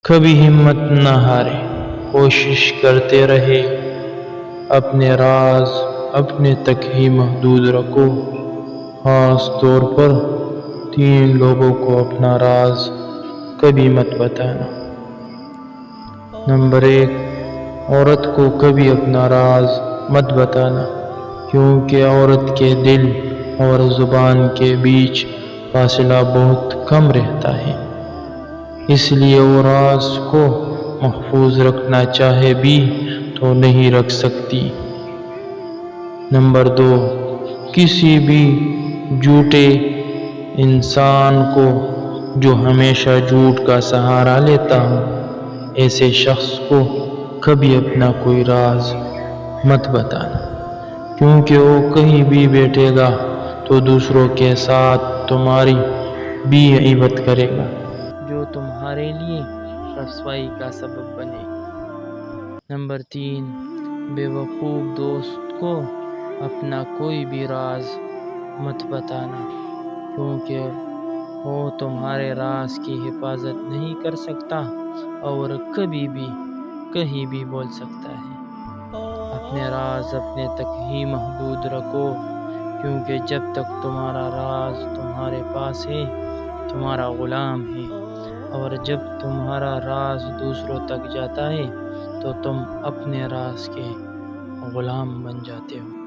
کبھی ہمت نہ ہارے، کوشش کرتے رہے، اپنے راز اپنے تک ہی محدود رکھو۔ خاص طور پر 3 لوگوں کو اپنا راز کبھی مت بتانا۔ نمبر 1، عورت کو کبھی اپنا راز مت بتانا، کیونکہ عورت کے دل اور زبان کے بیچ فاصلہ بہت کم رہتا ہے، اس لیے وہ راز کو محفوظ رکھنا چاہے بھی تو نہیں رکھ سکتی۔ نمبر 2، کسی بھی جھوٹے انسان کو جو ہمیشہ جھوٹ کا سہارا لیتا ہو، ایسے شخص کو کبھی اپنا کوئی راز مت بتانا، کیونکہ وہ کہیں بھی بیٹھے گا تو دوسروں کے ساتھ تمہاری بھی غیبت کرے گا، جو تمہارے لیے رسوائی کا سبب بنے۔ نمبر 3، بے وقوف دوست کو اپنا کوئی بھی راز مت بتانا، کیونکہ وہ تمہارے راز کی حفاظت نہیں کر سکتا اور کبھی بھی کہیں بھی بول سکتا ہے۔ اپنے راز اپنے تک ہی محدود رکھو، کیونکہ جب تک تمہارا راز تمہارے پاس ہے، تمہارا غلام ہے، اور جب تمہارا راز دوسروں تک جاتا ہے تو تم اپنے راز کے غلام بن جاتے ہو۔